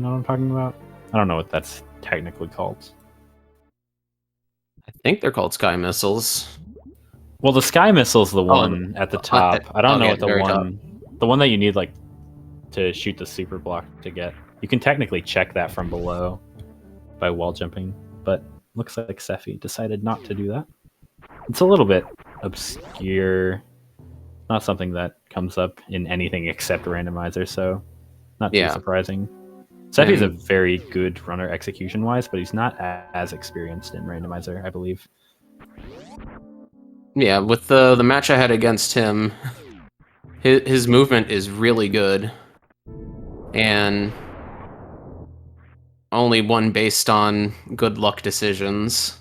know what I'm talking about? I don't know what that's technically called. I think they're called sky missiles. Well, the sky missile's the one at the top. I don't know what the one that you need like to shoot the super block to get. You can technically check that from below by wall jumping, but looks like Sephy decided not to do that. It's a little bit obscure. Not something that comes up in anything except Randomizer, so not too surprising. Sephy's a very good runner execution-wise, but he's not as experienced in Randomizer, I believe. Yeah, with the match I had against him, his movement is really good, and only one based on good luck decisions.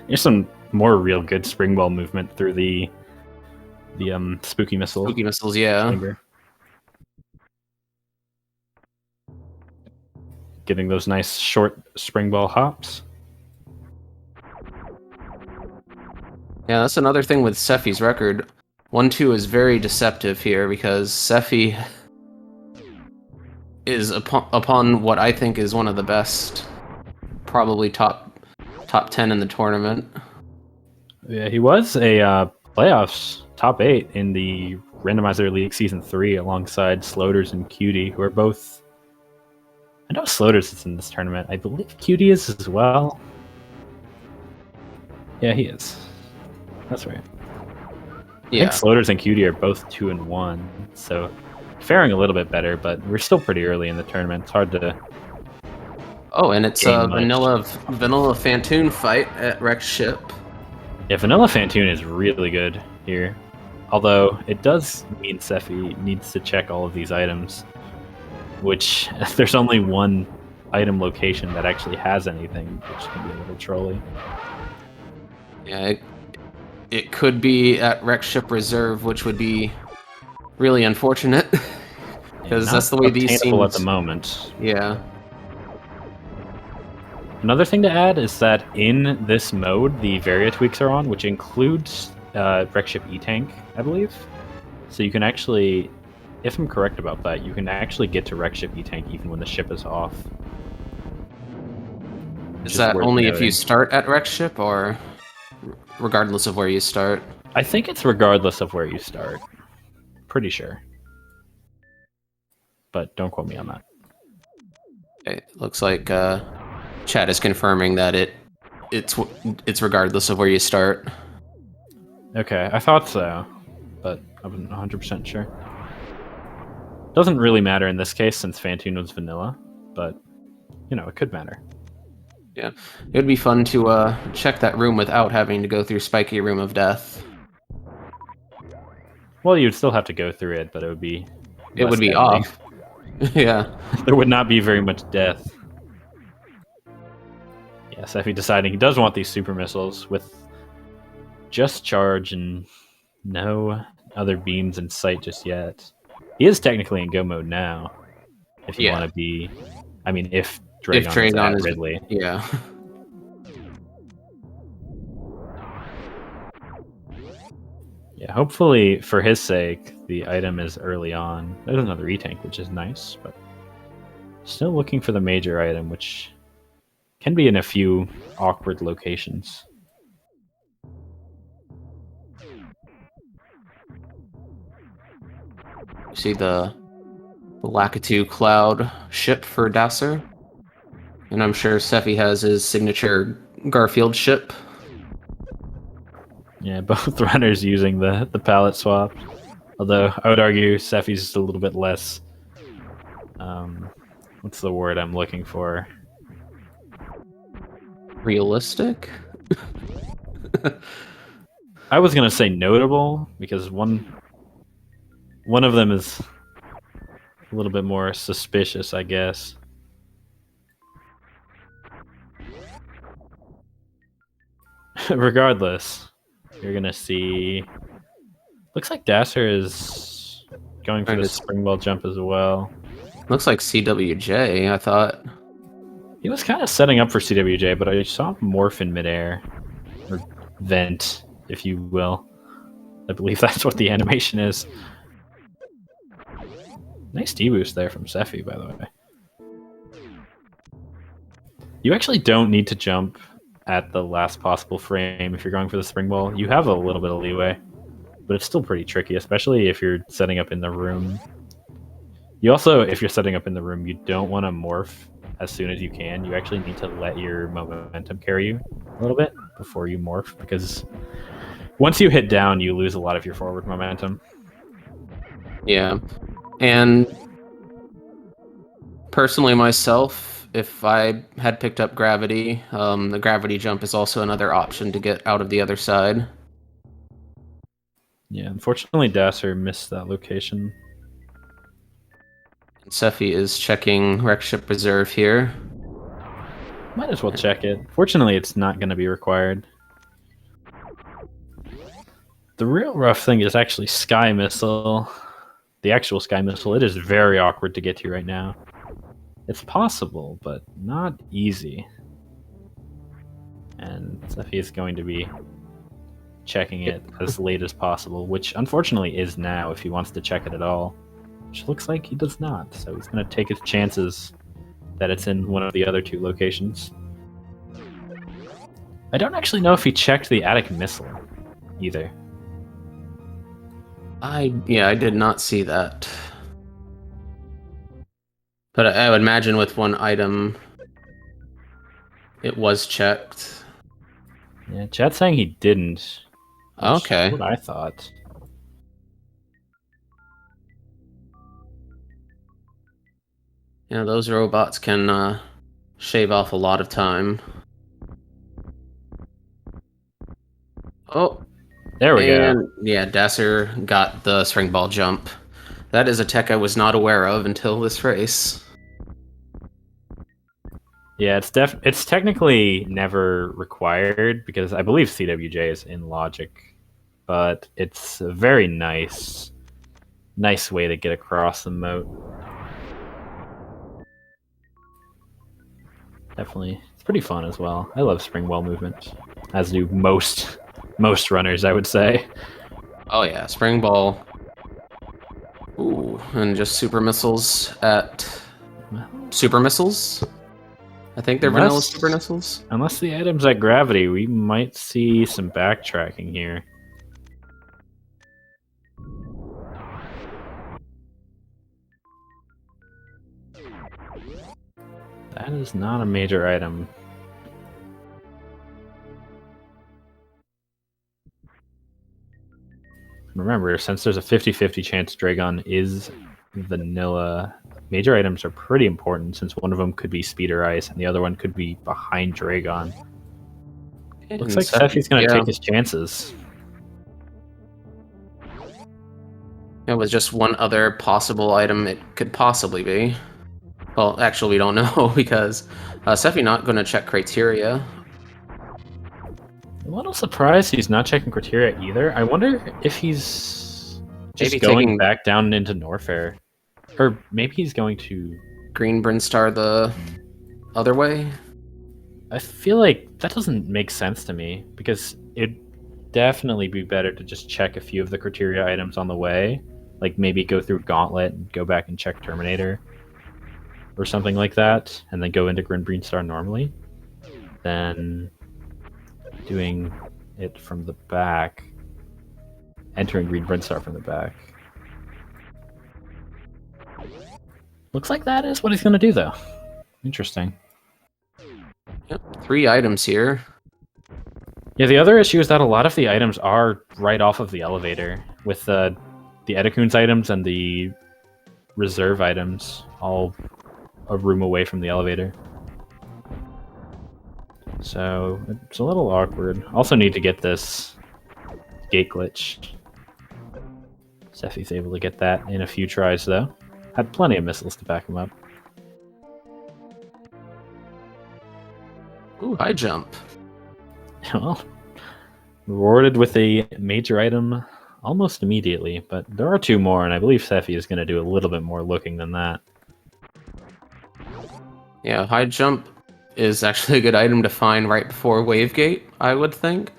There's some more real good spring ball movement through the spooky missile. Spooky missiles, yeah. Finger. Getting those nice short spring ball hops. Yeah, that's another thing with Sephy's record. 1-2 is very deceptive here because Sephy is upon what I think is one of the best, probably top 10 in the tournament. Yeah, he was a playoffs top 8 in the Randomizer League Season 3 alongside Sloters and Cutie, who are both... I know Sloters is in this tournament. I believe Cutie is as well. Yeah, he is. That's right. Yeah. I think Sloters and Cutie are both 2-1, so faring a little bit better, but we're still pretty early in the tournament. It's hard to... Oh, and it's a vanilla Fantoon fight at Rex Ship. Yeah, vanilla Fantoon is really good here. Although, it does mean Sephy needs to check all of these items, which there's only one item location that actually has anything, which can be a little trolly. Yeah, it could be at Rex Ship Reserve, which would be really unfortunate, because that's the way these seem at the moment. Yeah. Another thing to add is that in this mode, the Varia tweaks are on, which includes Rex Ship E-Tank, I believe. So you can actually, if I'm correct about that, you can actually get to Rex Ship E-Tank even when the ship is off. Is that only if you start at Rex Ship, or regardless of where you start? I think it's regardless of where you start. Pretty sure. But don't quote me on that. It looks like chat is confirming that it's regardless of where you start. Okay, I thought so, but I wasn't 100% sure. Doesn't really matter in this case since Fantoon was vanilla, but you know, it could matter. Yeah, it would be fun to check that room without having to go through Spiky Room of Death. Well, you'd still have to go through it, but it would be... It would be off. Yeah. There would not be very much death. Yeah, Sephy deciding he does want these super missiles with just charge and no other beams in sight just yet. He is technically in go mode now. If you want to be... I mean, if Dragon is Ridley. Yeah. Yeah, hopefully, for his sake, the item is early on. There's another E-Tank, which is nice, but still looking for the major item, which can be in a few awkward locations. You see the Lakitu Cloud ship for dasr? And I'm sure Sephy has his signature Garfield ship. Yeah, both runners using the palette swap. Although I would argue Sephy's just a little bit less... what's the word I'm looking for? Realistic? I was going to say notable, because one of them is a little bit more suspicious, I guess. Regardless, you're gonna see... Looks like dasr is going for the spring ball jump as well. Looks like CWJ, I thought. He was kind of setting up for CWJ, but I saw him morph in midair. Or vent, if you will. I believe that's what the animation is. Nice D-boost there from Sephy, by the way. You actually don't need to jump at the last possible frame if you're going for the spring ball. You have a little bit of leeway, but it's still pretty tricky, especially if you're setting up in the room. You also, if you're setting up in the room, you don't want to morph as soon as you can. You actually need to let your momentum carry you a little bit before you morph, because once you hit down, you lose a lot of your forward momentum. Yeah, and personally myself, if I had picked up gravity, the gravity jump is also another option to get out of the other side. Yeah, unfortunately, Dasr missed that location. Sephy is checking wreck ship reserve here. Might as well check it. Fortunately, it's not going to be required. The real rough thing is actually Sky Missile. The actual Sky Missile, it is very awkward to get to right now. It's possible, but not easy. And Sephy is going to be checking it as late as possible, which unfortunately is now if he wants to check it at all. Which looks like he does not, so he's going to take his chances that it's in one of the other two locations. I don't actually know if he checked the attic missile either. I did not see that. But I would imagine with one item, it was checked. Yeah, chat's saying he didn't. Okay. That's what I thought. Yeah, those robots can shave off a lot of time. Oh, there we go. Yeah, Dasr got the spring ball jump. That is a tech I was not aware of until this race. Yeah, it's technically never required because I believe CWJ is in logic, but it's a very nice way to get across the moat. Definitely, it's pretty fun as well. I love spring ball movement, as do most runners, I would say. Oh yeah, spring ball. Ooh, and just super missiles at super missiles. I think they're vanilla super missiles. Unless the item's at gravity, we might see some backtracking here. That is not a major item. Remember, since there's a 50-50 chance Dragon is vanilla, major items are pretty important since one of them could be Speed or Ice and the other one could be behind Dragon. Looks like Sephy's going to take his chances. It was just one other possible item it could possibly be. Well, actually, we don't know because Sephy not going to check criteria. I'm a little surprised he's not checking criteria either. I wonder if he's just going back down into Norfair. Or maybe he's going to... Green Brinstar the other way? I feel like that doesn't make sense to me, because it'd definitely be better to just check a few of the criteria items on the way. Like maybe go through Gauntlet and go back and check Terminator. Or something like that, and then go into Green Brinstar normally. Then... doing it from the back, entering Green Brinstar from the back. Looks like that is what he's going to do, though. Interesting. Yep, 3 items here. Yeah, the other issue is that a lot of the items are right off of the elevator, with the Edekun's items and the reserve items all a room away from the elevator. So, it's a little awkward. Also need to get this gate glitch. Sephy's able to get that in a few tries, though. Had plenty of missiles to back him up. Ooh, high jump. Well, rewarded with a major item almost immediately, but there are 2 more, and I believe Sephy is going to do a little bit more looking than that. Yeah, high jump is actually a good item to find right before wave gate, I would think.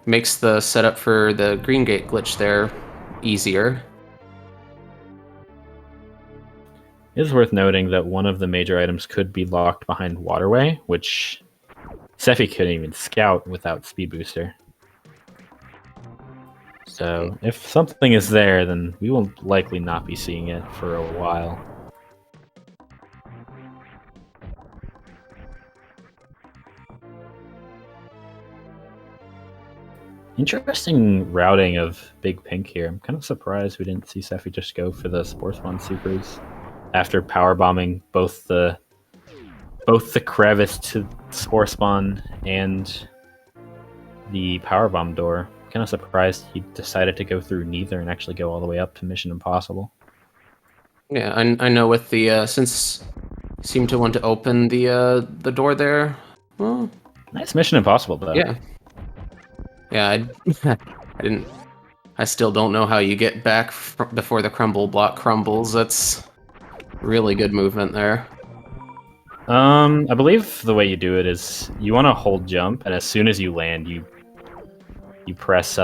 Makes the setup for the green gate glitch there easier. It is worth noting that one of the major items could be locked behind Waterway, which Sephy couldn't even scout without Speed Booster. So if something is there, then we will likely not be seeing it for a while. Interesting routing of Big Pink here. I'm kind of surprised we didn't see Sephy just go for the Sportspawn Supers after power bombing both the crevice to Sportspawn and the power bomb door. Kind of surprised he decided to go through neither and actually go all the way up to Mission Impossible. Yeah, I know with the since seemed to want to open the door there. Well, nice Mission Impossible though. Yeah. Yeah, I didn't. I still don't know how you get back before the crumble block crumbles. That's really good movement there. I believe the way you do it is you want to hold jump, and as soon as you land, you press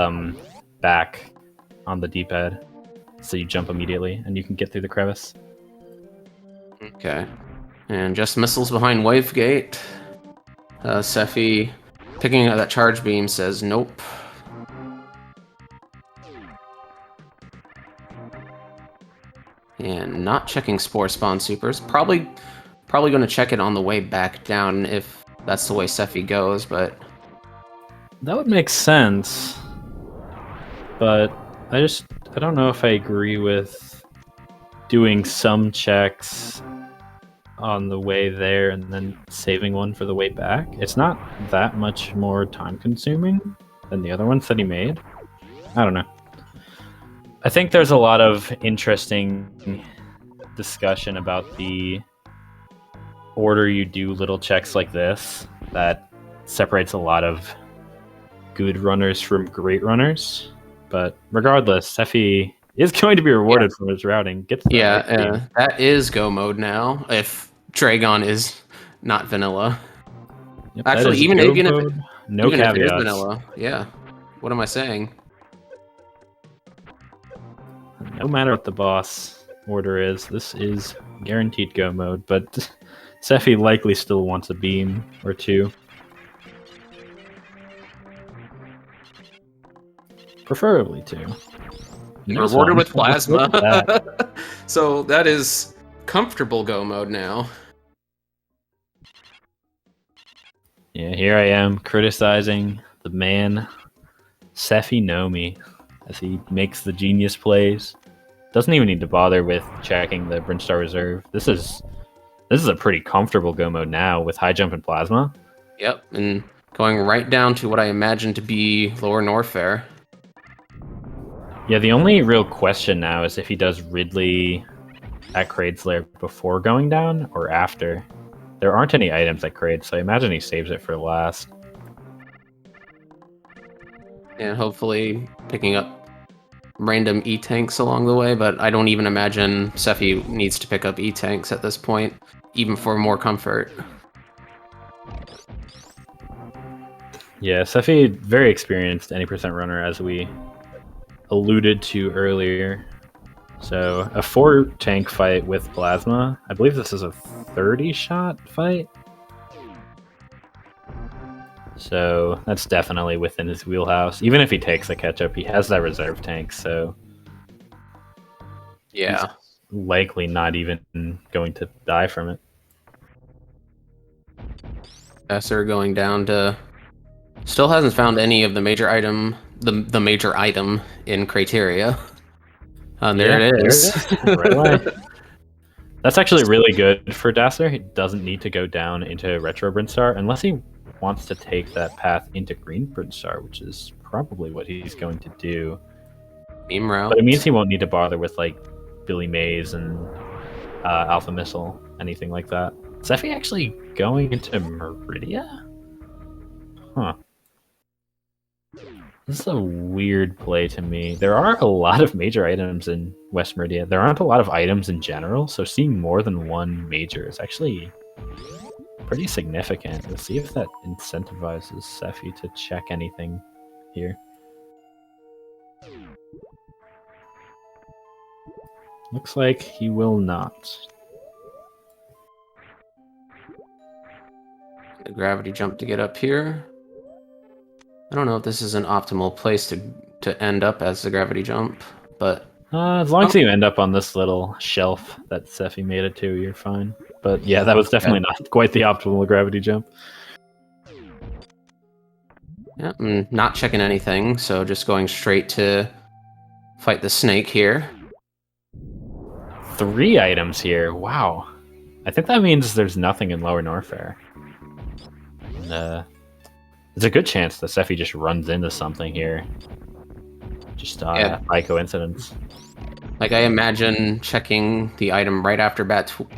back on the D-pad, so you jump immediately, and you can get through the crevice. Okay, and just missiles behind Wave Gate. Sephy picking up that charge beam says nope. And not checking Spore Spawn Supers. Probably going to check it on the way back down if that's the way Sephy goes, but... That would make sense. But I don't know if I agree with doing some checks on the way there and then saving one for the way back. It's not that much more time consuming than the other ones that he made. I don't know. I think there's a lot of interesting discussion about the order you do little checks like this that separates a lot of good runners from great runners. But regardless, Sephy is going to be rewarded from his routing. Gets that is go mode now. If Dragon is not vanilla. Yep, actually, even if it is vanilla, yeah. What am I saying? No matter what the boss order is, this is guaranteed go mode. But Sephy likely still wants a beam or two. Preferably two. Rewarded with plasma. So that is comfortable go mode now. Yeah, here I am criticizing the man Sephy Nomi as he makes the genius plays. Doesn't even need to bother with checking the Brinstar reserve. This is a pretty comfortable go mode now with high jump and plasma. Yep, and going right down to what I imagine to be lower Norfair. Yeah, the only real question now is if he does Ridley at Kraid's Lair before going down or after. There aren't any items at Kraid, so I imagine he saves it for last. And hopefully picking up random E-tanks along the way, but I don't even imagine Sephy needs to pick up E-tanks at this point, even for more comfort. Yeah, Sephy, very experienced any percent runner, as we alluded to earlier. So a 4-tank fight with plasma. I believe this is a 30-shot fight. So that's definitely within his wheelhouse. Even if he takes the catch-up, he has that reserve tank, so... Yeah. He's likely not even going to die from it. Dasr going down to... Still hasn't found any of the major item... The major item in Criteria. There it is. Right away. That's actually really good for Dasr. He doesn't need to go down into Retro Brinstar unless he wants to take that path into Green Brinstar, which is probably what he's going to do. Beam route. But it means he won't need to bother with like Billy Mays and Alpha Missile, anything like that. Sephy actually going into Meridia? Huh. This is a weird play to me. There are a lot of major items in West Meridia. There aren't a lot of items in general, so seeing more than one major is actually pretty significant. We'll see if that incentivizes Sephy to check anything here. Looks like he will not. A gravity jump to get up here. I don't know if this is an optimal place to end up as the gravity jump, but... as long as you end up on this little shelf that Sephy made it to, you're fine. But yeah, that was definitely not quite the optimal gravity jump. Yeah, I'm not checking anything, so just going straight to fight the snake here. 3 items here, wow. I think that means there's nothing in Lower Norfair. And, there's a good chance that Sephy just runs into something here. Just by coincidence. Like, I imagine checking the item right after Botwoon,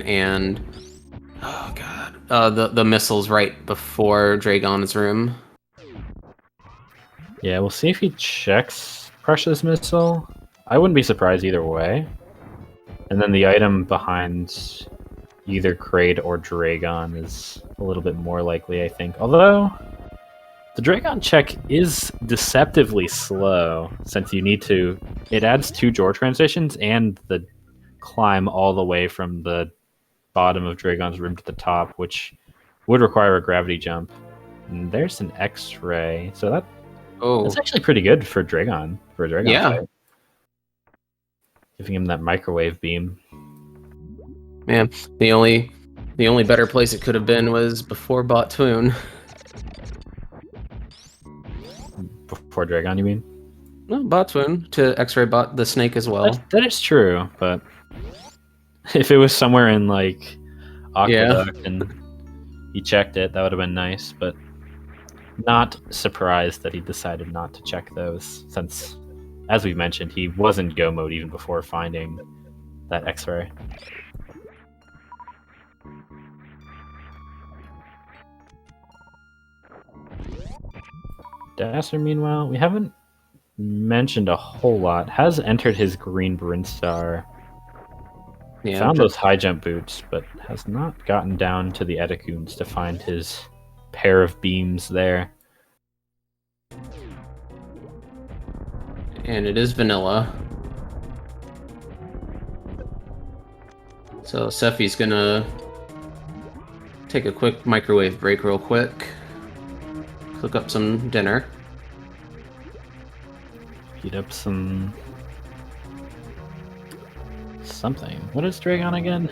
and... Oh, God. The missiles right before Dragon's room. Yeah, we'll see if he checks Precious Missile. I wouldn't be surprised either way. And then the item behind either Kraid or Dragon is a little bit more likely, I think. Although, the Dragon check is deceptively slow, since you need to... It adds 2 drawer transitions and the climb all the way from the bottom of Dragon's room to the top, which would require a gravity jump. And there's an X-ray, so that's actually pretty good for Dragon. For a Dragon fight. Giving him that microwave beam. Man, the only better place it could have been was before Botwoon. Before Dragon, you mean? No, Botwoon to X-ray bot the snake as well. That is true, but if it was somewhere in like Aqueduct and he checked it, that would have been nice. But not surprised that he decided not to check those, since, as we mentioned, he was in go mode even before finding that X-ray. Dasr, meanwhile, we haven't mentioned a whole lot. Has entered his green Brinstar. Yeah, found those high jump boots, but has not gotten down to the Etacoons to find his pair of beams there. And it is vanilla. So Sephy's gonna take a quick microwave break real quick. Cook up some dinner. Heat up some... something. What is Dragon again?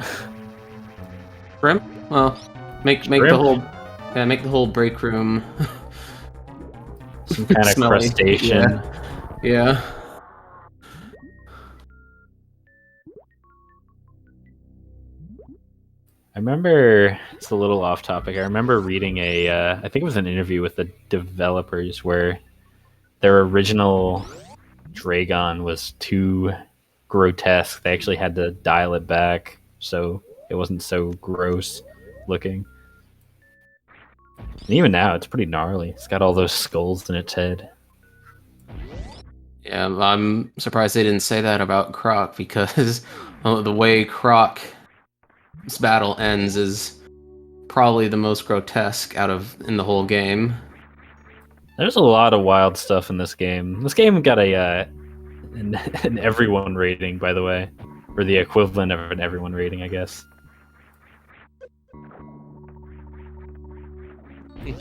Shrimp? Well, make the whole break room some kind of crustacean. Yeah. I remember, it's a little off topic, I remember reading I think it was an interview with the developers where their original Dragon was too grotesque. They actually had to dial it back so it wasn't so gross looking. And even now, it's pretty gnarly. It's got all those skulls in its head. Yeah, I'm surprised they didn't say that about Croc, because the way Croc's battle ends is probably the most grotesque in the whole game. There's a lot of wild stuff in this game. This game got an everyone rating, by the way, or the equivalent of an everyone rating, I guess.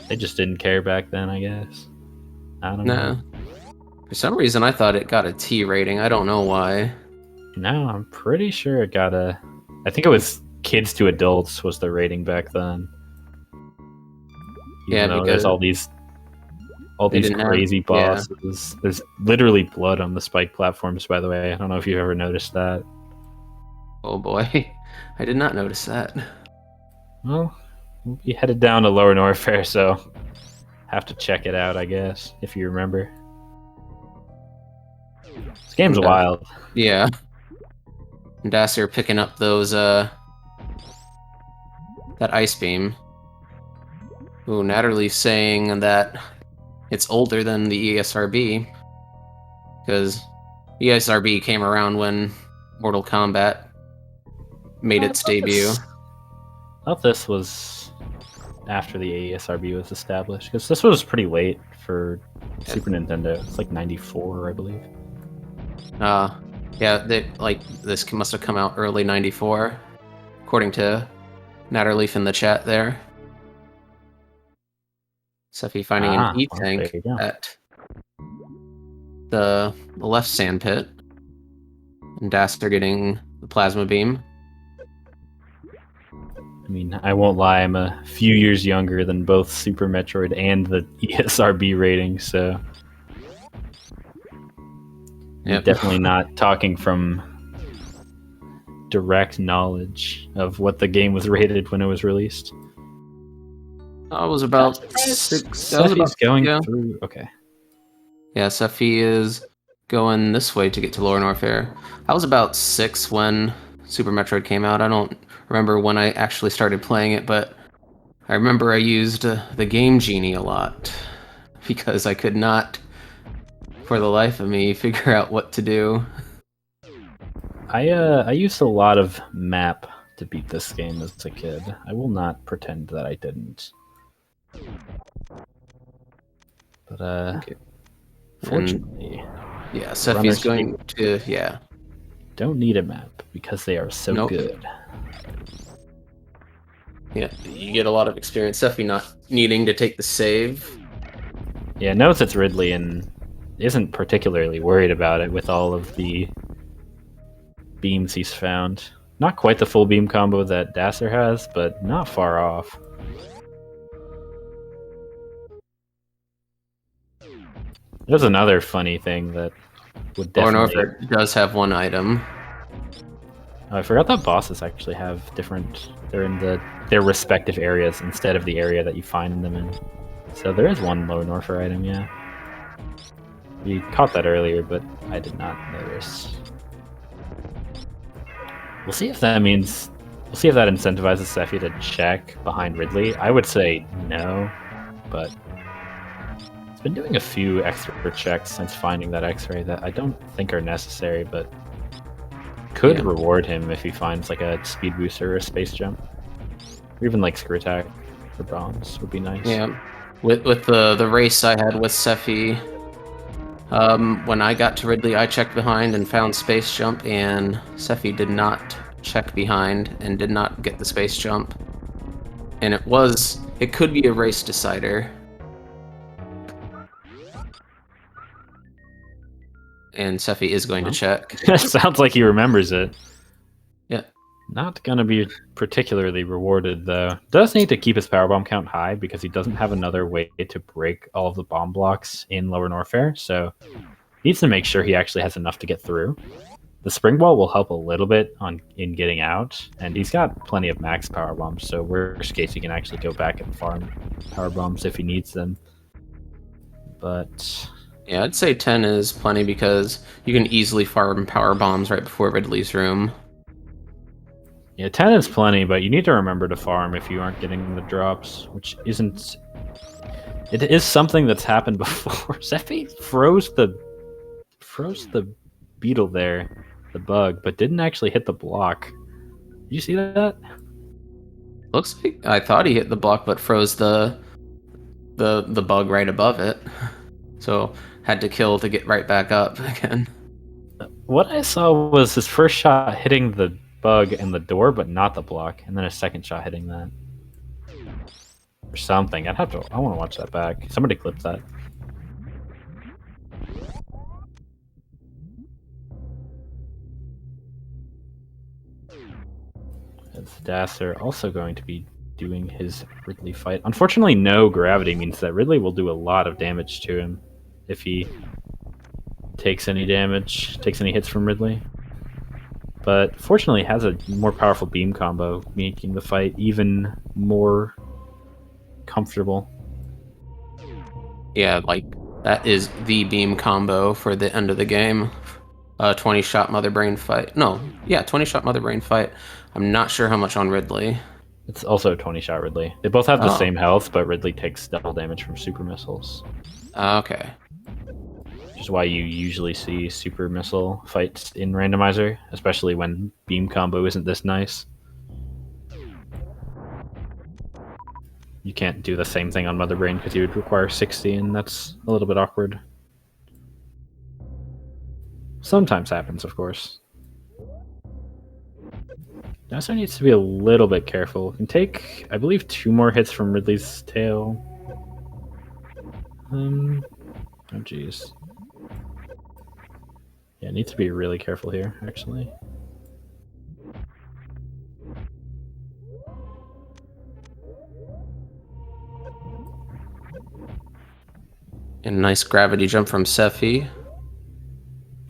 They just didn't care back then, I guess. I don't know. For some reason, I thought it got a T rating. I don't know why. No, I'm pretty sure it got a... I think it was kids to adults was the rating back then. Even though there's all these crazy bosses. Yeah. There's literally blood on the spike platforms, by the way. I don't know if you've ever noticed that. Oh boy, I did not notice that. Well, we headed down to Lower Norfair, so have to check it out, I guess, if you remember. This game's wild. Yeah. And Dasr picking up those, that ice beam. Ooh, Natalie's saying that it's older than the ESRB, because ESRB came around when Mortal Kombat made its debut. I thought this was after the ESRB was established, because this was pretty late for Super Nintendo. It's like 94, I believe. Yeah, this must have come out early 94, according to Natterleaf in the chat there. Sephy finding an Well, E-tank at the left sand pit. And dasr getting the plasma beam. I mean, I won't lie, I'm a few years younger than both Super Metroid and the ESRB rating, so... Yep. Definitely not talking from direct knowledge of what the game was rated when it was released. I was about 6. Sephy's going through. Okay. Yeah, Sephy is going this way to get to Lower Norfair. I was about 6 when Super Metroid came out. I don't remember when I actually started playing it, but I remember I used the Game Genie a lot because I could not, for the life of me, figure out what to do. I used a lot of map to beat this game as a kid. I will not pretend that I didn't. But okay. Fortunately, yeah, Sephy's going to don't need a map because they are so good. Yeah, you get a lot of experience. Sephy not needing to take the save. Yeah, knows it's Ridley and isn't particularly worried about it with all of the beams he's found. Not quite the full beam combo that dasr has, but not far off. There's another funny thing that would definitely... Norfair does have one item. Oh, I forgot that bosses actually have different... They're in their respective areas instead of the area that you find them in. So there is one Lower Norfair item, yeah. We caught that earlier, but I did not notice. We'll see if that means... We'll see if that incentivizes Sephy to check behind Ridley. I would say no, but... It's been doing a few extra checks since finding that X-ray that I don't think are necessary, but could reward him if he finds like a speed booster or a space jump. Or even like screw attack for bombs would be nice. Yeah. With the race I had with Sephy, when I got to Ridley, I checked behind and found space jump, and Sephy did not check behind and did not get the space jump. And it could be a race decider. And Sephy is going to check. Sounds like he remembers it. Yeah. Not going to be particularly rewarded, though. Does need to keep his power bomb count high because he doesn't have another way to break all of the bomb blocks in Lower Norfair, so needs to make sure he actually has enough to get through. The spring ball will help a little bit in getting out, and he's got plenty of max power bombs, so worst case he can actually go back and farm power bombs if he needs them. But... yeah, I'd say 10 is plenty because you can easily farm power bombs right before Ridley's room. Yeah, 10 is plenty, but you need to remember to farm if you aren't getting the drops, which isn't... It is something that's happened before. Sephy froze the beetle there, the bug, but didn't actually hit the block. Did you see that? Looks like I thought he hit the block, but froze the bug right above it. So had to kill to get right back up again. What I saw was his first shot hitting the bug and the door, but not the block, and then a second shot hitting that. Or something. I want to watch that back. Somebody clipped that. It's dasr also going to be doing his Ridley fight. Unfortunately, no gravity means that Ridley will do a lot of damage to him if he takes any damage, takes any hits from Ridley. But fortunately has a more powerful beam combo, making the fight even more comfortable. Yeah, like, that is the beam combo for the end of the game. 20-shot Mother Brain fight. No, yeah, 20-shot Mother Brain fight. I'm not sure how much on Ridley. It's also a 20-shot Ridley. They both have the same health, but Ridley takes double damage from super missiles. Okay. Which is why you usually see super missile fights in Randomizer, especially when beam combo isn't this nice. You can't do the same thing on Mother Brain because you would require 60, and that's a little bit awkward. Sometimes happens, of course. Dasr needs to be a little bit careful. Can take, I believe, 2 more hits from Ridley's tail. Oh jeez. Yeah, needs to be really careful here, actually. And a nice gravity jump from Sephy.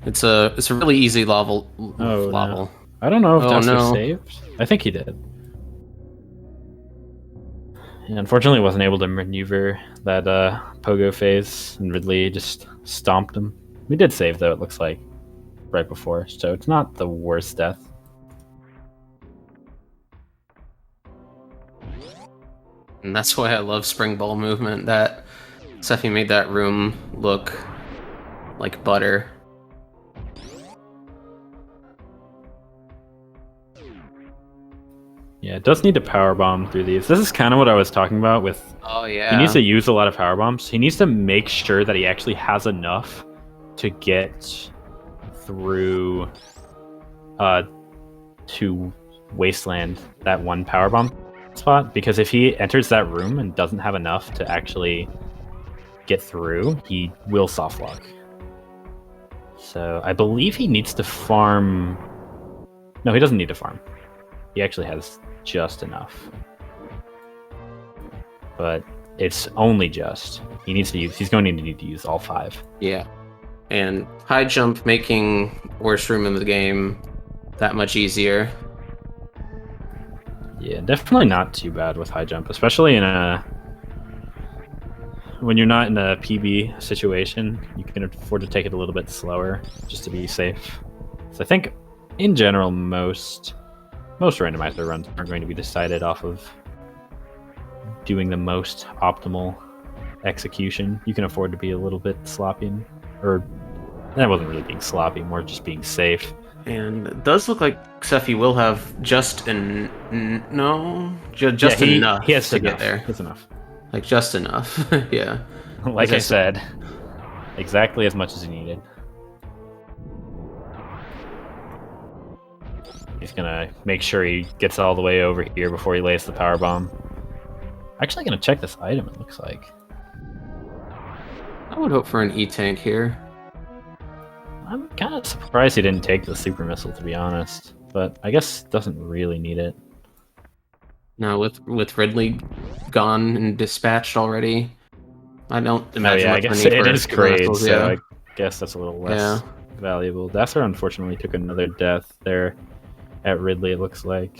It's a really easy level. Oh, no. I don't know if Dasr saved. I think he did. He unfortunately wasn't able to maneuver that pogo phase, and Ridley just stomped him. We did save, though, it looks like, right before, so it's not the worst death. And that's why I love spring ball movement. That Sephy made that room look like butter. Yeah, it does need to powerbomb through these. This is kind of what I was talking about with... Oh, yeah. He needs to use a lot of powerbombs. He needs to make sure that he actually has enough to get through to Wasteland, that one powerbomb spot. Because if he enters that room and doesn't have enough to actually get through, he will soft lock. So I believe he needs to farm... No, he doesn't need to farm. He actually has just enough. But it's only just. He needs to use... He's going to need to use all 5. Yeah. And high jump making worst room in the game that much easier. Yeah, definitely not too bad with high jump, especially in a... When you're not in a PB situation, you can afford to take it a little bit slower just to be safe. So I think, in general, most randomizer runs are going to be decided off of doing the most optimal execution. You can afford to be a little bit sloppy, or that wasn't really being sloppy, more just being safe. And it does look like Sephy will have just enough. He has to get there. It's enough. Like just enough. Yeah. Like I said, exactly as much as he needed. He's gonna make sure he gets all the way over here before he lays the power bomb. Actually gonna check this item, it looks like. I would hope for an E-tank here. I'm kind of surprised he didn't take the super missile, to be honest. But I guess doesn't really need it. Now with Ridley gone and dispatched already, I don't imagine. Oh, yeah, I guess it is great, so I guess that's a little less valuable. Dasr unfortunately took another death there at Ridley, it looks like.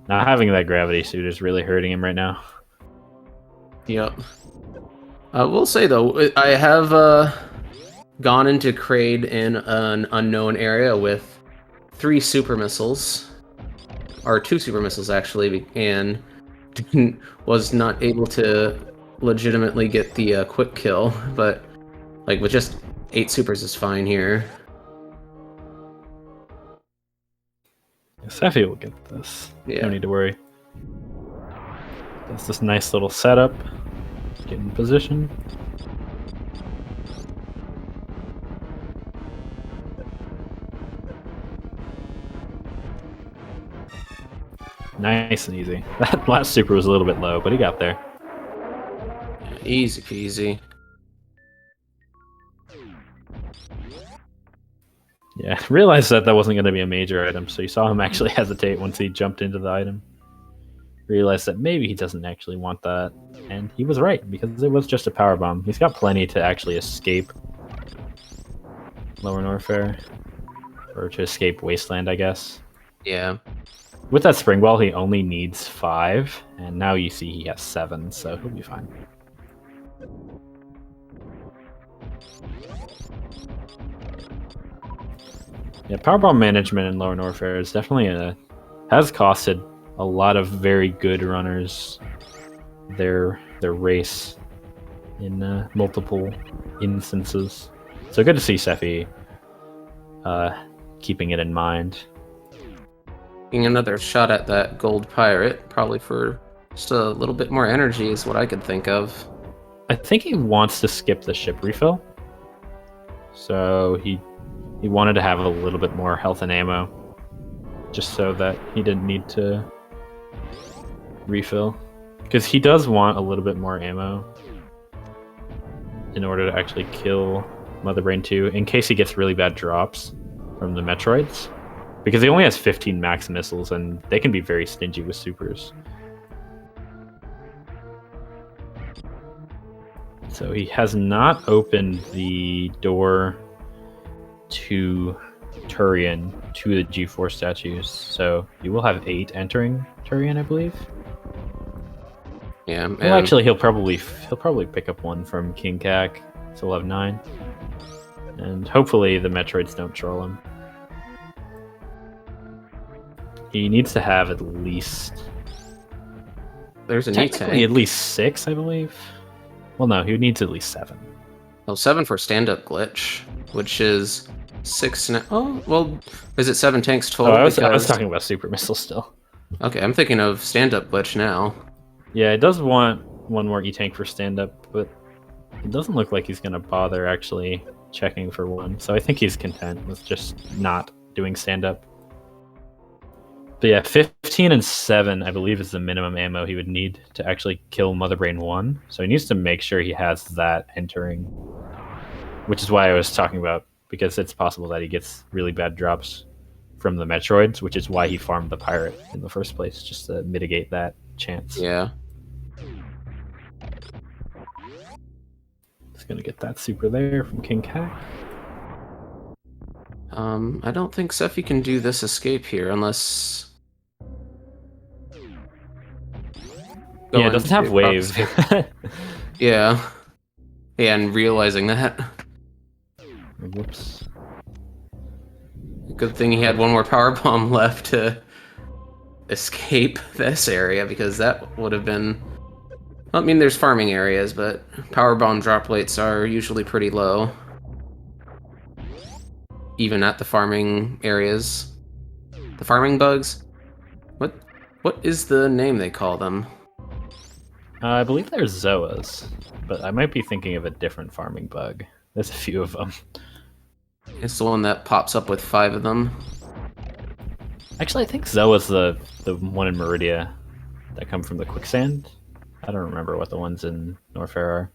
Not having that gravity suit is really hurting him right now. Yep. We'll say though, I have gone into Kraid in an unknown area with 3 super missiles. Or 2 super missiles actually, and was not able to legitimately get the quick kill, but like with just 8 supers is fine here. Sephy will get this. Yeah. No need to worry. That's this nice little setup. Get in position. Nice and easy. That last super was a little bit low, but he got there. Yeah, easy peasy. Yeah, realized that wasn't going to be a major item, so you saw him actually hesitate once he jumped into the item. Realized that maybe he doesn't actually want that, and he was right, because it was just a power bomb. He's got plenty to actually escape Lower Norfair, or to escape Wasteland, I guess. Yeah. With that spring ball, he only needs 5, and now you see he has 7, so he'll be fine. Yeah, powerbomb management in Lower Norfair is definitely has costed a lot of very good runners their race in multiple instances. So good to see Sephy keeping it in mind. Taking another shot at that gold pirate, probably for just a little bit more energy is what I could think of. I think he wants to skip the ship refill. So he wanted to have a little bit more health and ammo. just so that he didn't need to refill. Because he does want a little bit more ammo in order to actually kill Mother Brain 2, in case he gets really bad drops from the Metroids. Because he only has 15 max missiles, and they can be very stingy with supers. So he has not opened the door to Turian, to the G4 statues. So you will have 8 entering Turian, I believe. Yeah. Well, actually, he'll probably pick up 1 from King Kak, so we'll have 9. And hopefully the Metroids don't troll him. He needs to have at least... There's a new tank. At least 6, I believe. Well, no, he needs at least 7. Oh, 7 for stand-up glitch, which is 6 now. Oh, well, is it 7 tanks total? I was talking about super missiles still. Okay, I'm thinking of stand-up glitch now. Yeah, it does want 1 more E-tank for stand-up, but it doesn't look like he's going to bother actually checking for 1. So I think he's content with just not doing stand-up. But yeah, 15 and 7, I believe, is the minimum ammo he would need to actually kill Mother Brain 1. So he needs to make sure he has that entering. Which is why I was talking about, because it's possible that he gets really bad drops from the Metroids, which is why he farmed the Pirate in the first place, just to mitigate that chance. Yeah. He's going to get that super there from King Kak. I don't think Sephy can do this escape here unless... Yeah, it doesn't have wave. Yeah. Yeah, and realizing that. Whoops. Good thing he had 1 more power bomb left to escape this area, because that would have been... I mean, there's farming areas, but power bomb drop rates are usually pretty low. Even at the farming areas. The farming bugs? What is the name they call them? I believe they're Zoas, but I might be thinking of a different farming bug. There's a few of them. It's the one that pops up with 5 of them. Actually, I think Zoa's the one in Meridia that come from the quicksand. I don't remember what the ones in Norfair are.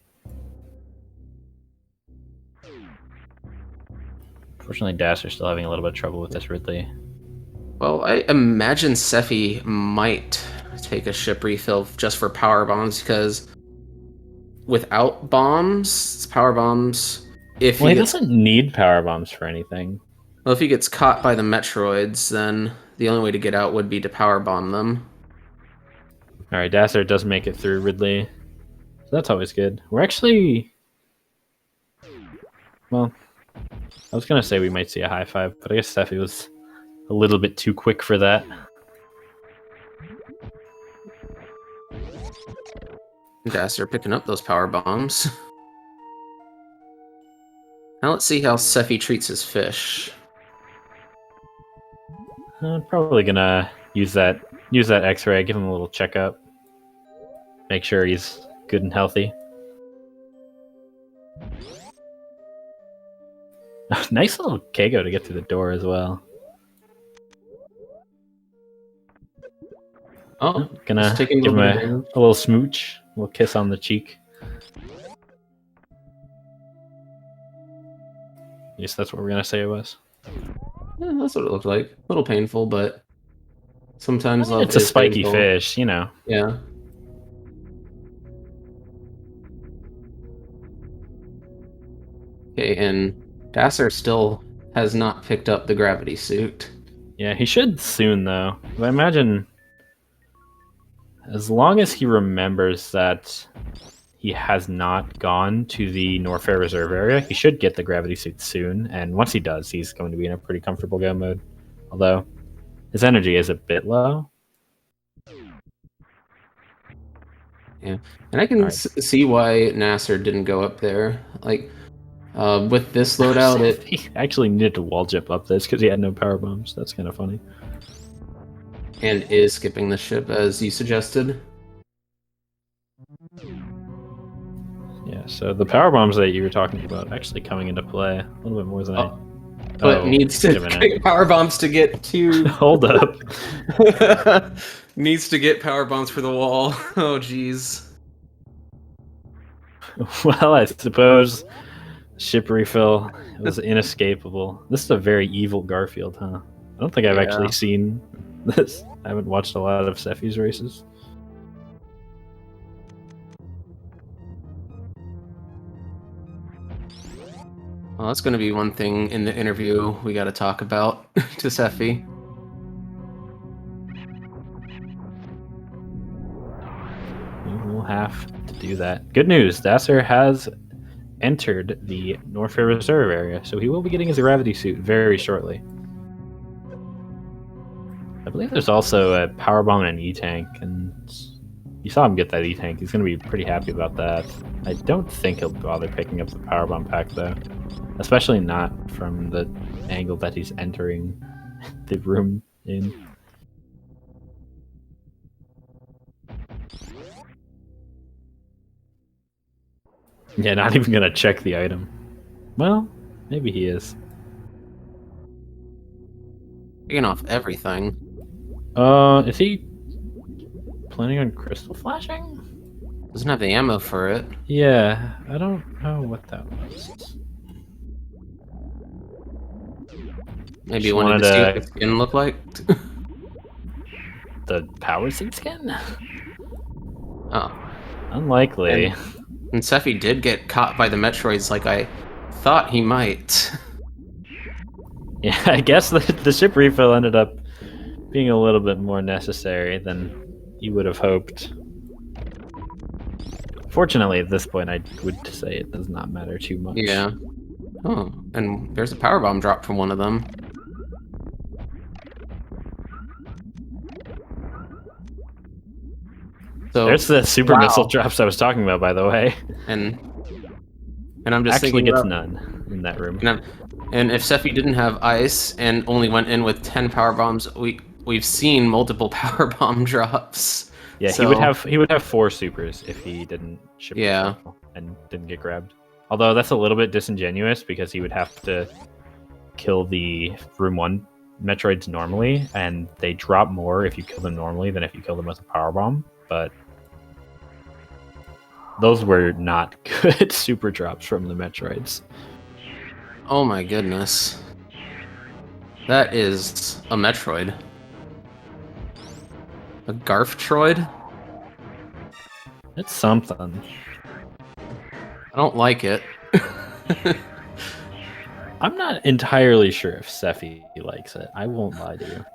Unfortunately, Dasr's still having a little bit of trouble with this Ridley. Well, I imagine Sephy might take a ship refill just for power bombs, because without bombs, power bombs... He doesn't need power bombs for anything. Well, if he gets caught by the Metroids, then the only way to get out would be to power bomb them. Alright, dasr does make it through Ridley. So that's always good. We're actually... Well, I was going to say we might see a high 5, but I guess Sephy was a little bit too quick for that. dasr picking up those power bombs. Now let's see how Sephy treats his fish. I'm probably gonna use that X-ray, give him a little checkup, make sure he's good and healthy. Nice little Kago to get through the door as well. Oh, gonna give him a little smooch, a little kiss on the cheek. Yes, that's what we're gonna say it was. Yeah, that's what it looked like. A little painful, but sometimes love it's a is spiky painful. fish, you know. Yeah. Okay, and dasr still has not picked up the gravity suit. Yeah, he should soon, though. I imagine as long as he remembers that he has not gone to the Norfair Reserve area, he should get the gravity suit soon, and once he does, he's going to be in a pretty comfortable go mode. Although, his energy is a bit low. Yeah, and I can see why dasr didn't go up there. Like, with this loadout, He actually needed to wall jump up this because he had no power bombs. That's kind of funny. And is skipping the ship, as you suggested. Yeah, so the power bombs that you were talking about actually coming into play a little bit more than but needs to get power bombs to get to. Hold up. Needs to get power bombs for the wall. Oh, jeez. Well, I suppose ship refill was inescapable. This is a very evil Garfield, huh? I don't think I've actually seen this. I haven't watched a lot of Sephy's races. Well, that's going to be one thing in the interview we got to talk about to Sephy. We will have to do that. Good news, Dasr has entered the Norfair Reserve area, so he will be getting his gravity suit very shortly. I believe there's also a power bomb and an E-tank, and you saw him get that E-tank. He's going to be pretty happy about that. I don't think he'll bother picking up the power bomb pack, though. Especially not from the angle that he's entering the room in. Yeah, not even going to check the item. Well, maybe he is. Taking off everything. Is he planning on crystal flashing? Doesn't have the ammo for it. Yeah, I don't know what that was. Maybe you wanted to see what the skin looked like? The power suit skin? Oh. Unlikely. And Sephy did get caught by the Metroids like I thought he might. Yeah, I guess the ship refill ended up being a little bit more necessary than you would have hoped. Fortunately, at this point, I would say it does not matter too much. Yeah. Oh, and there's a power bomb drop from one of them. So there's the super missile drops I was talking about, by the way. And I'm just actually thinking gets none in that room. And if Sephy didn't have ice and only went in with 10 power bombs, we've seen multiple power bomb drops. Yeah, so he would have 4 supers if he didn't ship and didn't get grabbed. Although that's a little bit disingenuous because he would have to kill the room 1 Metroids normally, and they drop more if you kill them normally than if you kill them with a power bomb. But those were not good super drops from the Metroids. Oh my goodness. That is a Metroid. A Garftroid? It's something. I don't like it. I'm not entirely sure if Sephy likes it. I won't lie to you.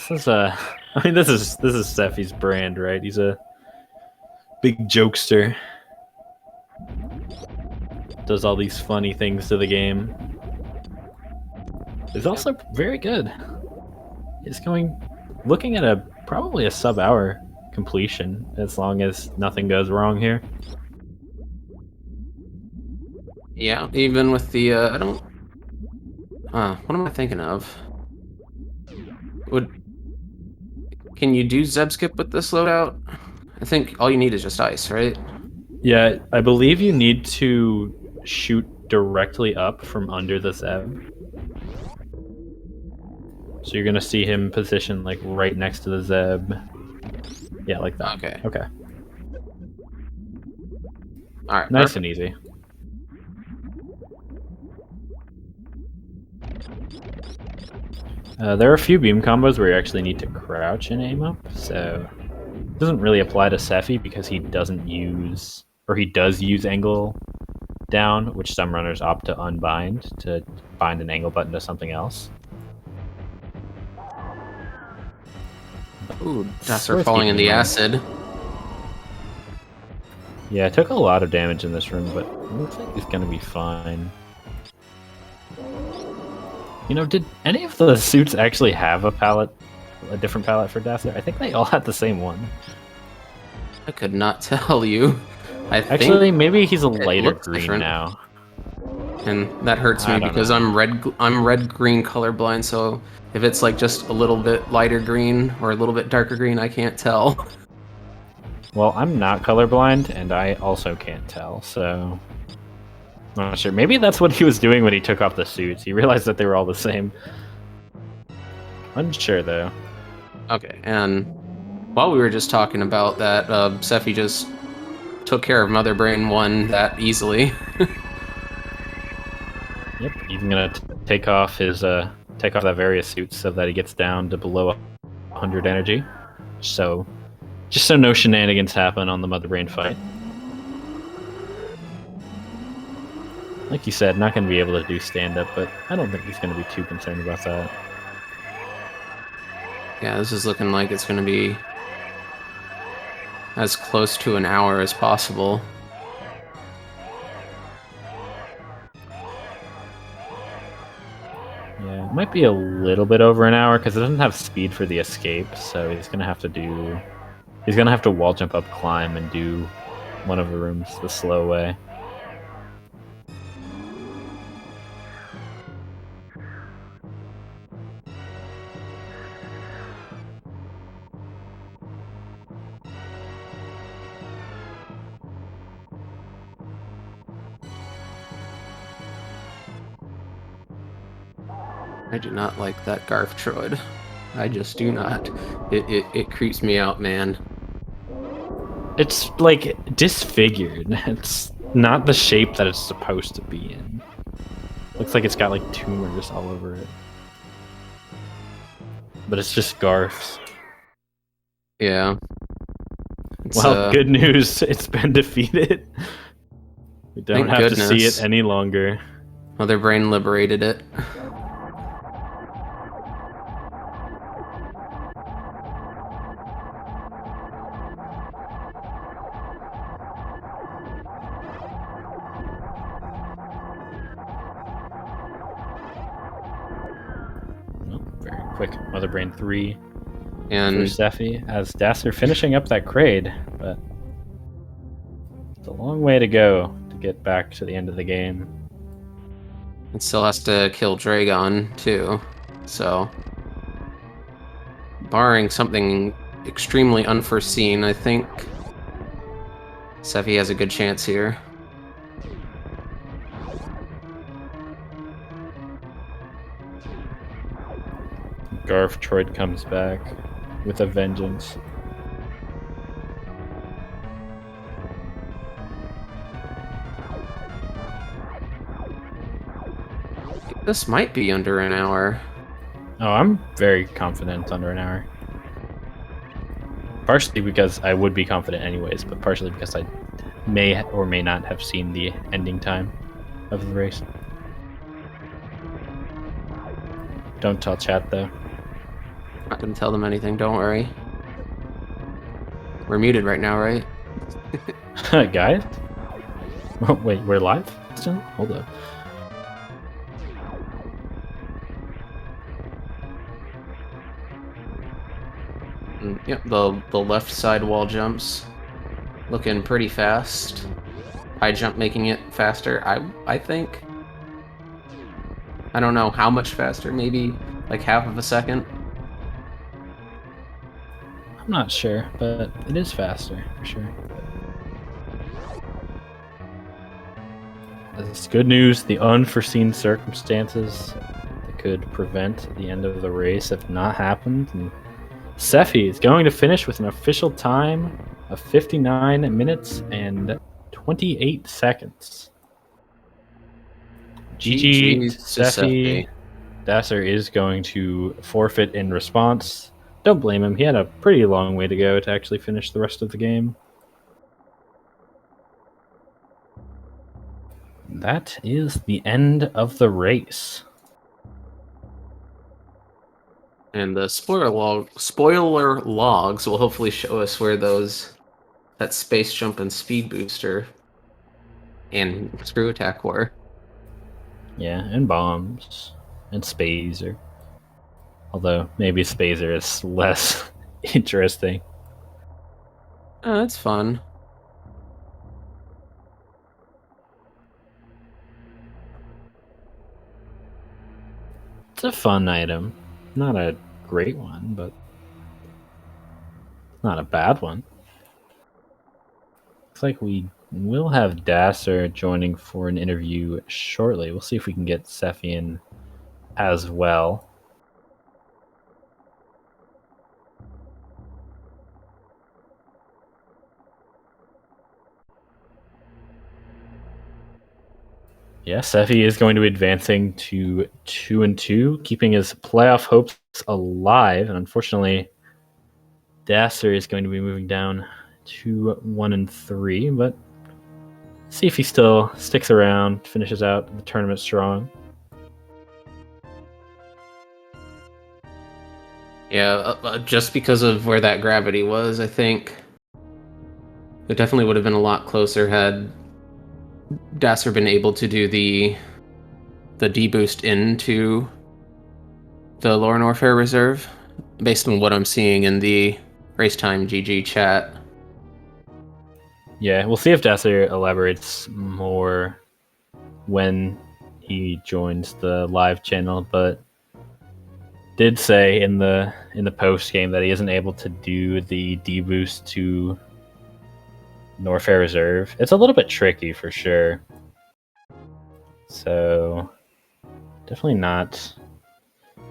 This is Sephy's brand, right? He's a big jokester. Does all these funny things to the game. He's also very good. He's looking at probably a sub-hour completion, as long as nothing goes wrong here. Yeah, even with the what am I thinking of? Can you do Zeb skip with this loadout? I think all you need is just ice, right? Yeah, I believe you need to shoot directly up from under the Zeb. So you're gonna see him positioned like right next to the Zeb. Yeah, like that. Okay. Okay. Alright. Nice and easy. There are a few beam combos where you actually need to crouch and aim up, so it doesn't really apply to Sephy because he doesn't use, or he does use angle down, which some runners opt to unbind to bind an angle button to something else. Ooh, Dasr falling in the acid. Yeah, it took a lot of damage in this room, but it looks like he's gonna be fine. You know, did any of the suits actually have a different palette for Dasr? I think they all had the same one. I could not tell you. Actually, maybe he's a lighter green different now. And that hurts me because I'm red-green colorblind, so if it's like just a little bit lighter green or a little bit darker green, I can't tell. Well, I'm not colorblind, and I also can't tell, so I'm not sure. Maybe that's what he was doing when he took off the suits. He realized that they were all the same. Unsure, though. Okay, and while we were just talking about that, Sephy just took care of Mother Brain 1 that easily. Yep, even gonna take off that various suit so that he gets down to below 100 energy. So, just so no shenanigans happen on the Mother Brain fight. Like you said, not gonna be able to do stand-up, but I don't think he's gonna be too concerned about that. Yeah, this is looking like it's gonna be as close to an hour as possible. Yeah, it might be a little bit over an hour because it doesn't have speed for the escape, so he's gonna have to wall jump up, climb, and do one of the rooms the slow way. I do not like that Garftroid. I just do not. It creeps me out, man. It's like disfigured. It's not the shape that it's supposed to be in. Looks like it's got like tumors all over it. But it's just Garf's. Yeah. Well, good news. It's been defeated. We don't have to see it any longer. Mother Brain liberated it. Very quick. Mother Brain 3 and for Sephy as dasr finishing up that grade, but it's a long way to go to get back to the end of the game. It still has to kill Dragon, too. So, barring something extremely unforeseen, I think Sephy has a good chance here. Garftroid comes back with a vengeance. This might be under an hour. Oh, I'm very confident under an hour. Partially because I would be confident anyways, but partially because I may or may not have seen the ending time of the race. Don't tell chat, though. Not gonna tell them anything, don't worry. We're muted right now, right? Guys? Oh, wait, we're live still? Hold up. Yep, the left side wall jumps looking pretty fast. High jump making it faster, I think. I don't know how much faster, maybe like half of a second. I'm not sure, but it is faster, for sure. It's good news. The unforeseen circumstances that could prevent the end of the race have not happened. And Sephy is going to finish with an official time of 59 minutes and 28 seconds. GG, Sephy. dasr is going to forfeit in response. Don't blame him. He had a pretty long way to go to actually finish the rest of the game. That is the end of the race. And the spoiler logs will hopefully show us where that space jump and speed booster and screw attack were. Yeah, and bombs and Spazer. Although maybe Spazer is less interesting. Oh, that's fun. It's a fun item. Not a great one, but not a bad one. like we will have dasr joining for an interview shortly. We'll see if we can get Sephy in as well. Yeah, Sephy is going to be advancing to 2-2, keeping his playoff hopes alive. And unfortunately, dasr is going to be moving down to 1-3. But see if he still sticks around, finishes out the tournament strong. Yeah, just because of where that gravity was, I think it definitely would have been a lot closer had dasr been able to do the deboost into the lower Norfair reserve, based on what I'm seeing in the Racetime GG chat. Yeah, we'll see if dasr elaborates more when he joins the live channel, but did say in the post game that he isn't able to do the deboost to Norfair Reserve. It's a little bit tricky for sure. So definitely not.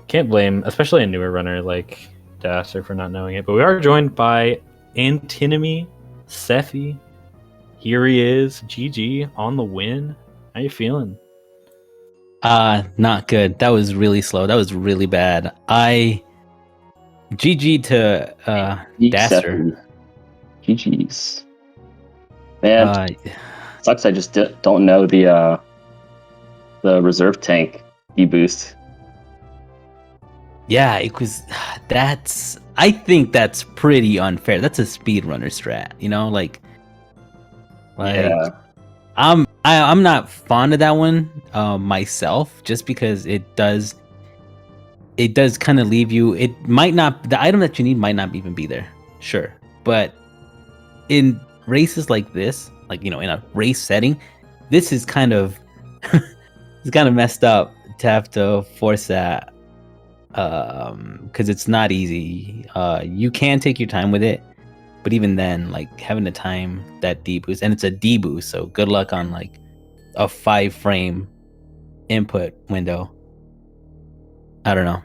Can't blame, especially a newer runner like dasr for not knowing it. But we are joined by Antinomy Sephy. Here he is, GG on the win. How you feeling? Not good. That was really slow. That was really bad. GG to dasr. GG's. Man, sucks I just don't know the reserve tank deboost. Yeah, it was. I think that's pretty unfair. That's a speedrunner strat, you know, like Yeah. I'm not fond of that one myself, just because it does kind of leave you. It might not, the item that you need might not even be there, sure, but in races like this, like, you know, in a race setting, this is kind of it's kind of messed up to have to force that, because it's not easy. You can take your time with it, but even then, like, having to time that deboost, and it's a deboost, so good luck on like a 5-frame input window. I don't know.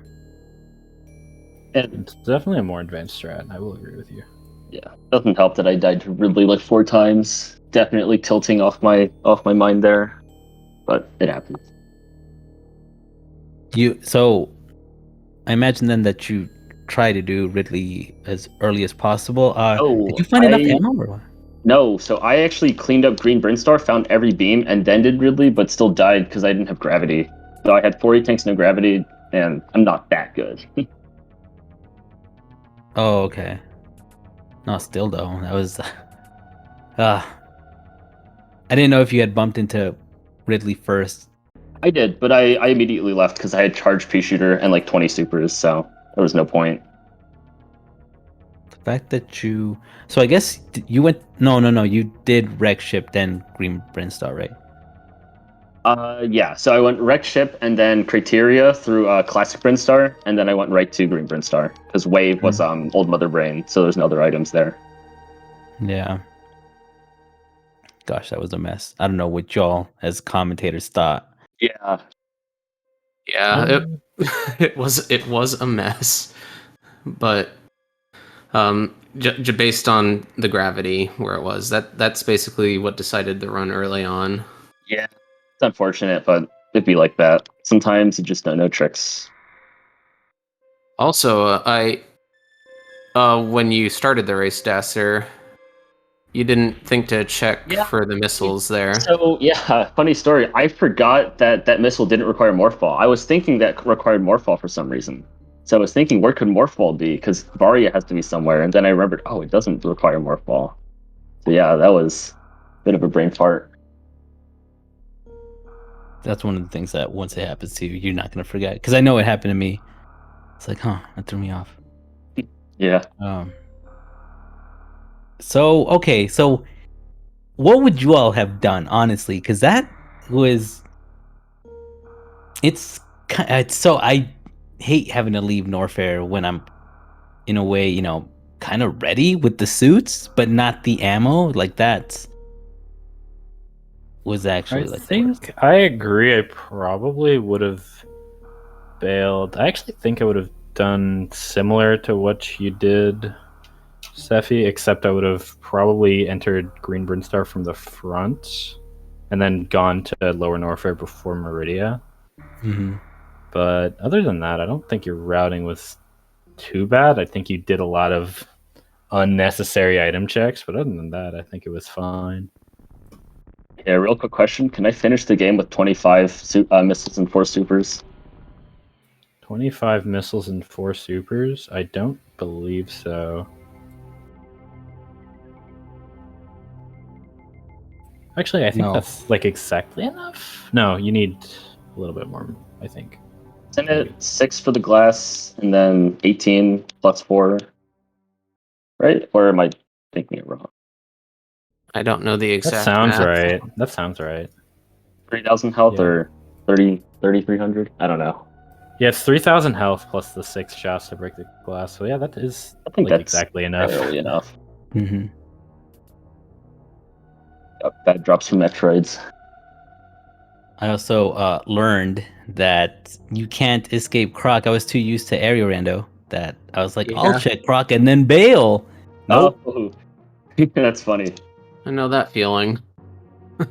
And it's definitely a more advanced strat. I will agree with you. Yeah, doesn't help that I died to Ridley like 4 times. Definitely tilting off my mind there, but it happens. So I imagine then that you try to do Ridley as early as possible. Did you find enough ammo or what? No, so I actually cleaned up green Brinstar, found every beam, and then did Ridley, but still died because I didn't have gravity. So I had 40 tanks, no gravity, and I'm not that good. Oh, okay. No, still though, that was. I didn't know if you had bumped into Ridley first. I did, but I immediately left because I had charged P-Shooter and like 20 supers, so there was no point. The fact that you... So I guess you went... No, you did wreck ship, then green Brinstar, right? Yeah, so I went wreck ship and then criteria through classic Brinstar, and then I went right to green Brinstar because wave was old mother brain, so there's no other items there. Yeah. Gosh, that was a mess. I don't know what y'all as commentators thought. Yeah, it was a mess, but based on the gravity where it was, that's basically what decided the run early on. Yeah, it's unfortunate, but it'd be like that. Sometimes you just don't know tricks. Also, when you started the race, dasr, you didn't think to check for the missiles there. So, yeah, funny story. I forgot that missile didn't require Morphball. I was thinking that required Morphball for some reason. So I was thinking, where could Morphball be? Because Varia has to be somewhere. And then I remembered, oh, it doesn't require Morphball. So yeah, that was a bit of a brain fart. That's one of the things that once it happens to you, you're not going to forget. Because I know it happened to me. It's like, that threw me off. Yeah. So, okay, so what would you all have done, honestly? Because that was... It's so... I hate having to leave Norfair when I'm, in a way, you know, kind of ready with the suits, but not the ammo. Like that was actually I like think I agree. I probably would have bailed. I actually think I would have done similar to what you did, Sephy, except I would have probably entered Green Brinstar from the front and then gone to Lower Norfair before Meridia. Mm-hmm. But other than that, I don't think your routing was too bad. I think you did a lot of unnecessary item checks, but other than that, I think it was fine. Yeah, real quick question. Can I finish the game with 25 missiles and 4 supers? 25 missiles and 4 supers? I don't believe so. Actually, I think No. that's like exactly enough. No, you need a little bit more, I think. Isn't it 6 for the glass and then 18 plus 4? Right? Or am I thinking it wrong? I don't know the That exact sounds math. right. That sounds right. 3,000 health Yeah. or 3,300? I don't know. Yeah, it's 3,000 health plus the 6 shots to break the glass. So yeah, that is I think like that's exactly enough. barely enough. Mm-hmm. Bad drops from Metroids. I also learned that you can't escape Croc. I was too used to aerial rando that I was like, I'll Yeah. check Croc and then bail. Nope. Oh, that's funny. I know that feeling. I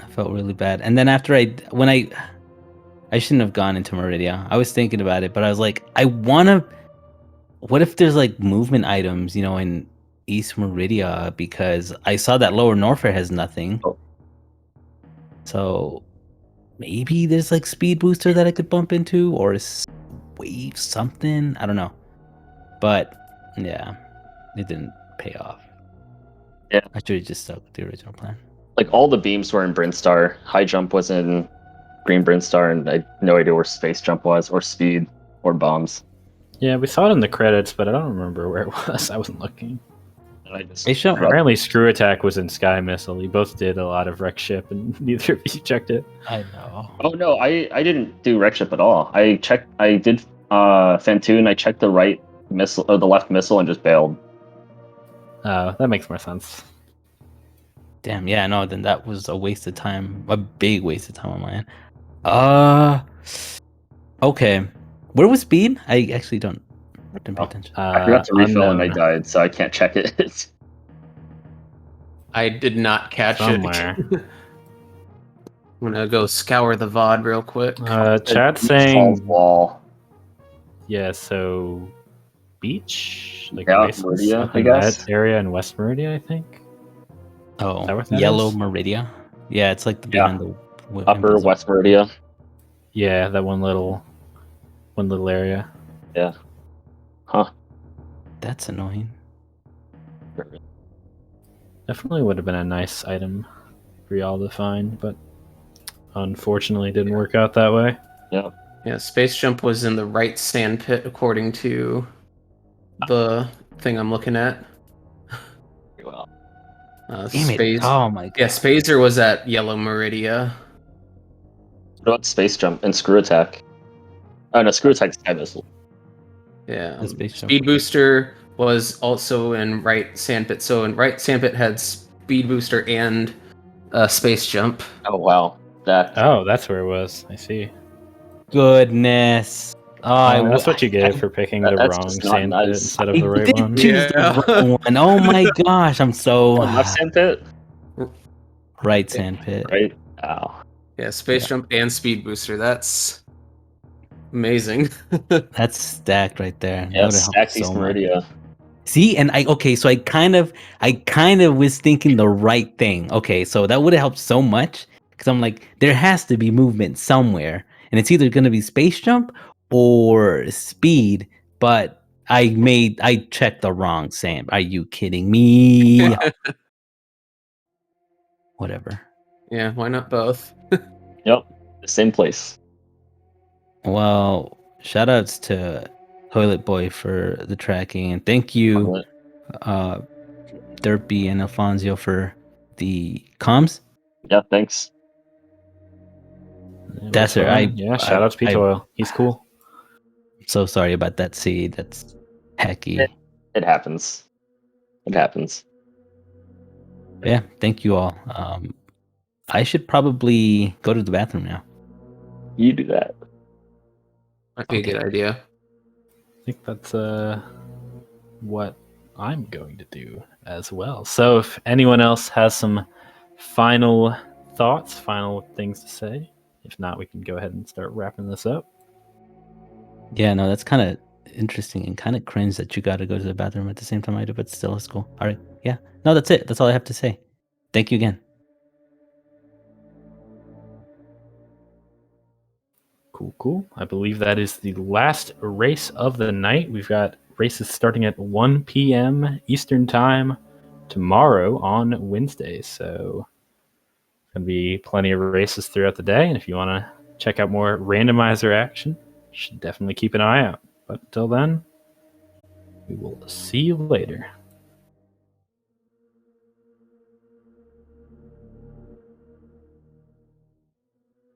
felt really bad. And then after I shouldn't have gone into Meridia. I was thinking about it, but I was like, what if there's like movement items, in East Meridia, because I saw that Lower Norfair has nothing. Oh. So maybe there's like speed booster that I could bump into or wave something. I don't know. But yeah, it didn't pay off. Yeah. I should have just stuck with the original plan. Like all the beams were in Brinstar. High jump was in Green Brinstar, and I had no idea where space jump was, or speed, or bombs. Yeah, we saw it in the credits, but I don't remember where it was. I wasn't looking. And I just Space jump? Apparently, Screw Attack was in Sky Missile. You both did a lot of wreck ship, and neither of you checked it. I know. Oh no, I didn't do wreck ship at all. I did Fantoon. I checked the right missile or the left missile and just bailed. That makes more sense. Damn, yeah, no, then that was a waste of time. A big waste of time on my end. Okay. Where was speed? I actually didn't pay attention. I forgot to refill and I unknown. died, so I can't check it. I did not catch Somewhere. it. I'm gonna go scour the VOD real quick. Chat Falls saying, wall. yeah, so beach? Like Yeah, Oasis Meridia, up I in guess. that area in West Meridia, I think. Oh, Is that what that Yellow is? Meridia? Yeah, it's like Yeah. behind the Upper invisible. West Meridia. Yeah, that one little area. Yeah. Huh. That's annoying. Definitely would have been a nice item for y'all to find, but unfortunately didn't work out that way. Yeah. Yeah, space jump was in the right sand pit according to the thing I'm looking at. Well, Damn it. Oh my god. Yeah, Spazer was at Yellow Meridia. what about space jump and screw attack? Oh no, screw attack Sky Missile. Yeah. The space jump. Speed booster was also in right sandpit. So in right sandpit had speed booster and space jump. Oh wow. That Oh, that's where it was. I see. Goodness. Oh, That's what you get for picking the that's wrong just not sand pit nice. instead of the right did one. choose the Yeah. right one. Oh my gosh, I'm so left sandpit? right sandpit. Right? Ow. Yeah, space jump and speed booster. That's amazing. That's stacked right there. That Yeah, would've helped stacked so East much. Meridia. See, and so I kind of was thinking the right thing. Okay, so that would have helped so much because I'm like, there has to be movement somewhere, and it's either gonna be space jump or speed. But I checked the wrong sand. Are you kidding me? Whatever. Yeah, why not both? Yep. The same place. Well, shout outs to Toilet Boy for the tracking, and thank you, Derpy and Alfonso for the comms. Yeah, thanks. That's it. Yeah, shout out to Pete Oil. He's cool. So sorry about that seed. That's hecky. It happens. It happens. Yeah, thank you all. I should probably go to the bathroom now. You do that. Might be a good idea. I think that's what I'm going to do as well. So if anyone else has some final thoughts, final things to say, if not, we can go ahead and start wrapping this up. Yeah, no, that's kind of interesting and kind of cringe that you got to go to the bathroom at the same time I do, but still, it's cool. All right. Yeah. No, that's it. That's all I have to say. Thank you again. Cool. I believe that is the last race of the night. We've got races starting at 1 p.m. Eastern Time tomorrow on Wednesday. So it's going to be plenty of races throughout the day. And if you want to check out more randomizer action, you should definitely keep an eye out. But until then, we will see you later.